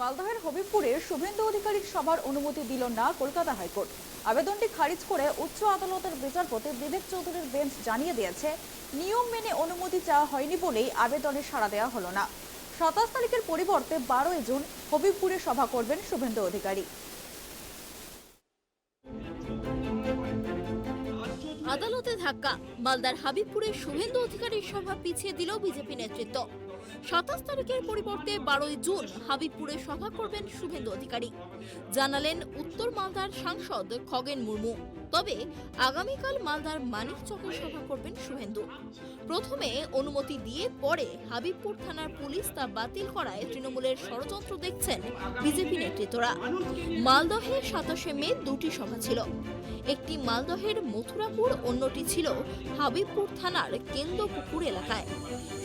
মালদহের হবিবপুরে শুভেন্দু অধিকারীর সভার অনুমতি দিল না কলকাতা হাইকোর্ট। আবেদনটি খারিজ করে উচ্চ আদালতের বিচারপতি বিবেক চৌধুরীর বেঞ্চ জানিয়ে দিয়েছে, নিয়ম মেনে অনুমতি চাওয়া হয়নি বলেই আবেদনে সাড়া দেওয়া হলো না। 27 তারিখের পরিবর্তে 12 জুন হবিবপুরে সভা করবেন শুভেন্দু অধিকারী। আদালতে ধাক্কা, মালদার হাবিবপুরে শুভেন্দু অধিকারীর সভা পিছিয়ে দিল বিজেপি নেতৃত্ব। 27 তারিখের পরিবর্তে 12 জুন হাবিবপুরে সভা করবেন শুভেন্দু অধিকারী, জানালেন উত্তর মালদার সাংসদ খগেন মুর্মু। তবে আগামীকাল মালদার মানিকচকে সভা করবেন শুভেন্দু। প্রথমে অনুমতি দিয়ে পরে হাবিবপুর থানার পুলিশ তা বাতিল করায় তৃণমূলের ষড়যন্ত্র দেখছেন বিজেপি নেতৃত্বরা। মালদহে 27 মে দুটি সভা ছিল, একটি মালদহের মথুরাপুর, অন্যটি ছিল হাবিবপুর থানার কেন্দ্রপুকুর এলাকায়।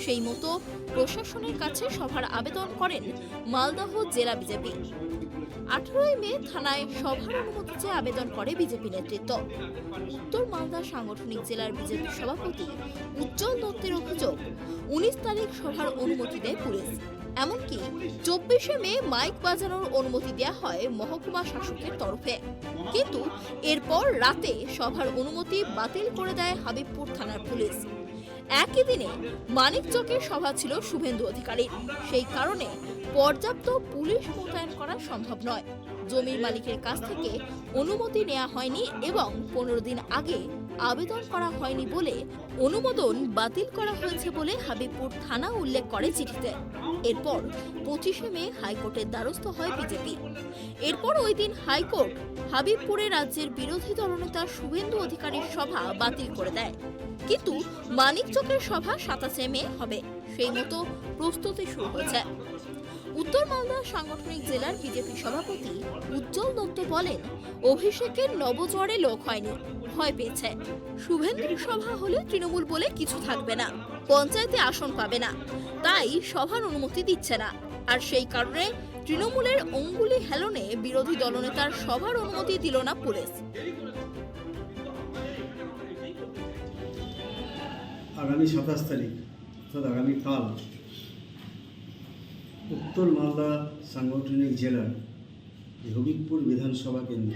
সেই মতো প্রশাসনের কাছে সভার আবেদন করেন মালদহ জেলা বিজেপি। 18 মে থানায় সভার অনুমতি চেয়ে আবেদন করে বিজেপি নেতৃত্ব। উত্তর মালদা সাংগঠনিক জেলার বিজেপি সভাপতি উজ্জ্বল দত্তের অভিযোগ, 19 তারিখ সভার অনুমতি দেয় পুলিশ। এমনকি 24 মে মাইক বাজানোর অনুমতি দেওয়া হয় মহকুমা শাসকের তরফে, কিন্তু এরপর রাতে সভার অনুমতি বাতিল করে দেয় হাবিবপুর থানার পুলিশ। একই দিনে মানিকচকে সভা ছিল শুভেন্দু অধিকারীর, সেই কারণে পর্যাপ্ত পুলিশ মোতায়েন করা সম্ভব নয়। জমির মালিকের কাছ থেকে অনুমতি নেওয়া হয়নি এবং 15 দিন আগে আবেদন করা হয়নি বলে অনুমোদন বাতিল করা হয়েছে বলে হাবিবপুর থানা উল্লেখ করে চিঠিতে। এরপর 25 মে হাইকোর্টের দ্বারস্থ হয় বিজেপি। এরপর ওই দিন হাইকোর্ট হাবিবপুরে রাজ্যের বিরোধী দলনেতা শুভেন্দু অধিকারীর সভা বাতিল করে দেয়, কিন্তু মানিকচকের সভা 27 মে হবে, সেই মতো প্রস্তুতি শুরু হয়েছে। উত্তর মালদা সাংগঠনিক জেলার বিজেপি সভাপতি উজ্জ্বল দত্ত বলেন, অভিষেকের নবজোয়ারে লোক হয়নি, ভয় পেয়েছে। শুভেন্দুর সভা হলে তৃণমূল বলে কিছু থাকবে না, পঞ্চায়েতে আসন পাবে না, তাই সভার অনুমতি দিচ্ছে না। আর সেই কারণে তৃণমূলের অঙ্গুলি হেলনে বিরোধী দলনেতার সভার অনুমতি দিল না পুলিশ। আগামী 27 তারিখ অর্থাৎ আগামীকাল উত্তর মালদা সাংগঠনিক জেলার হবিবপুর বিধানসভা কেন্দ্র,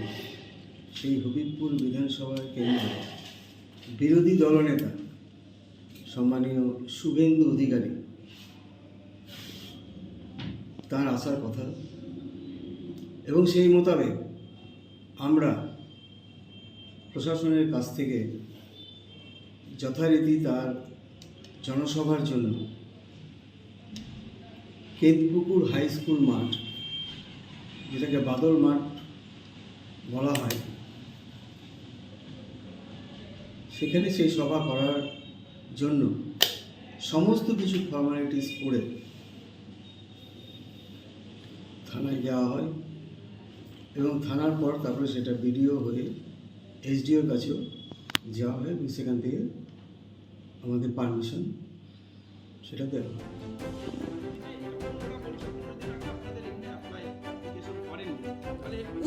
সেই হবিবপুর বিধানসভা কেন্দ্রে বিরোধী দলনেতা সম্মানীয় শুভেন্দু অধিকারী তার আসার কথা, এবং সেই মোতাবেক আমরা প্রশাসনের কাছ থেকে যথারীতি তার জনসভার জন্য কেতপুকুর হাই স্কুল মাঠ, যেটাকে বাদল মাঠ বলা হয়, সেখানে সেই সভা করার জন্য সমস্ত কিছু ফর্মালিটিস করে থানায় যাওয়া হয় এবং থানার পর তারপরে সেটা বিডিও হয়ে এসডিওর কাছেও যাওয়া হয় এবং সেখান থেকে আমাদের পারমিশন সেটা দেওয়া হয়।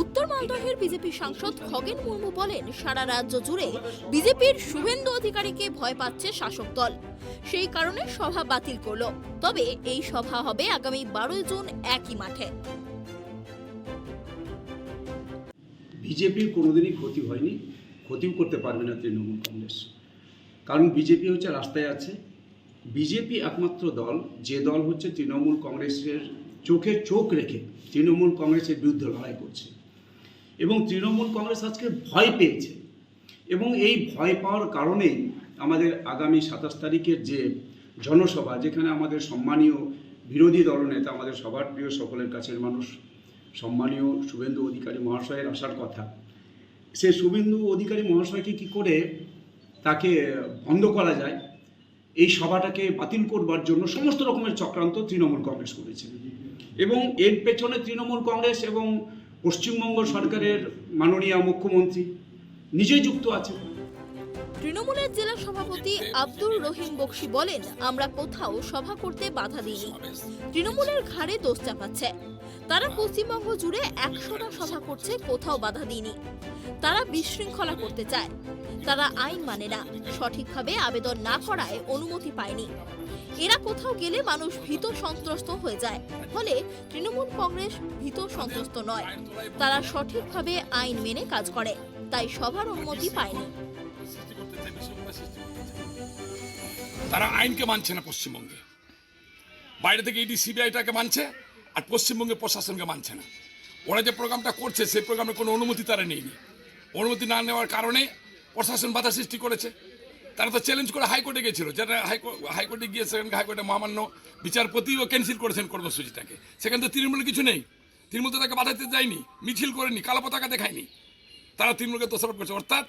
উত্তর মালদহের বিজেপি সাংসদ খগেন মুর্মু বলেন, সারা রাজ্য জুড়ে বিজেপির শুভেন্দু অধিকারীকে ভয় পাচ্ছে শাসক দল, সেই কারণে সভা বাতিল করলো। তবে এই সভা হবে আগামী 12 জুন একই মাঠে। বিজেপির কোনোদিনই ক্ষতি হয়নি, ক্ষতিও করতে পারবে না তৃণমূল কংগ্রেস, কারণ বিজেপি হচ্ছে রাস্তায় আছে। বিজেপি একমাত্র দল যে দল হচ্ছে তৃণমূল কংগ্রেসের চোখে চোখ রেখে তৃণমূল কংগ্রেসের বিরুদ্ধে লড়াই করছে, এবং তৃণমূল কংগ্রেস আজকে ভয় পেয়েছে, এবং এই ভয় পাওয়ার কারণেই আমাদের আগামী 27 তারিখের যে জনসভা, যেখানে আমাদের সম্মানীয় বিরোধী দলনেতা, আমাদের সবার প্রিয়, সকলের কাছের মানুষ সম্মানীয় শুভেন্দু অধিকারী মহাশয়ের আসার কথা, সে শুভেন্দু অধিকারী মহাশয়কে কি করে তাকে বন্ধ করা যায়, এই সভাটাকে বাতিল করবার জন্য সমস্ত রকমের চক্রান্ত তৃণমূল কংগ্রেস করেছে, এবং এর পেছনে তৃণমূল কংগ্রেস এবং পশ্চিমবঙ্গ সরকারের মাননীয় মুখ্যমন্ত্রী নিজেই যুক্ত আছে। তৃণমূলের জেলা সভাপতি আব্দুর রহিম বক্সি বলেন, আমরা কোথাও সভা করতে বাধা দিইনি, তৃণমূলের ঘাড়ে দোষ চাপাচ্ছে। তারা পশ্চিমবঙ্গ জুড়ে 100টা সভা করছে, কোথাও বাধা দিইনি। তারা বিশৃঙ্খলা করতে চায়, তারা আইন মানে না, সঠিকভাবে আবেদন না করায় অনুমতি পায়নি। এরা কোথাও গেলে মানুষ ভীত সন্ত্রস্ত হয়ে যায়। ফলে তৃণমূল কংগ্রেস ভীত সন্ত্রস্ত নয়, তারা সঠিকভাবে আইন মেনে কাজ করে, তাই সবার অনুমতি পায়নি। তারা আইনকে মানছে না পশ্চিমবঙ্গে, বাইরে থেকে ইডি সিবিআইটাকে মানছে আর পশ্চিমবঙ্গের প্রশাসনকে মানছে না। ওরা যে প্রোগ্রামটা করছে সেই প্রোগ্রামের কোনো অনুমতি তারা নেয়নি। অনুমতি না নেওয়ার কারণে প্রশাসন বাধা সৃষ্টি করেছে। তারা তো চ্যালেঞ্জ করে হাইকোর্টে গিয়েছিল, যেটা হাইকোর্টে গিয়ে সেখানকে হাইকোর্টে মহামান্য বিচারপতিও ক্যান্সেল করেছেন কর্মসূচিটাকে। সেখানে তো তৃণমূলের কিছু নেই, তৃণমূল তো তাকে বাধা দিতে যায়নি, মিছিল করেনি, কালো পতাকা দেখায়নি। তারা তৃণমূলকে দোষারোপ করছে, অর্থাৎ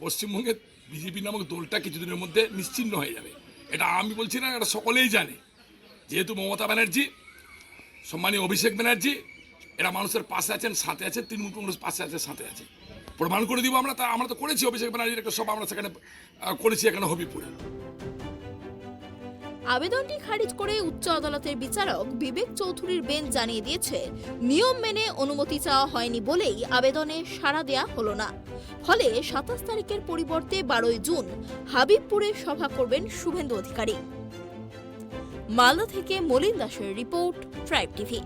পশ্চিমবঙ্গের বিজেপি নামক দলটা কিছুদিনের মধ্যে নিশ্চিহ্ন হয়ে যাবে। এটা আমি বলছি না, এটা সকলেই জানে। যেহেতু মমতা ব্যানার্জি, সম্মানীয় অভিষেক ব্যানার্জি এরা মানুষের পাশে আছেন, সাথে আছেন, তৃণমূল কংগ্রেস পাশে আছে, সাথে আছে, প্রমাণ করে দিব আমরা। আমরা তো করেছি, অভিষেক ব্যানার্জির একটা সভা আমরা সেখানে করেছি, এখানে হবিপুরে। আবেদনটি খারিজ করে উচ্চ আদালতের বিচারক বিবেক চৌধুরীর বেঞ্চ জানিয়ে দিয়েছে, নিয়ম মেনে অনুমতি চাওয়া হয়নি বলেই আবেদনে সাড়া দেয়া হলো না। ফলে 27 তারিখের পরিবর্তে 12 জুন হাবিবপুরে সভা করবেন শুভেন্দু অধিকারী। মালদা থেকে মলিন দাসের রিপোর্ট, ট্রাইব টিভি।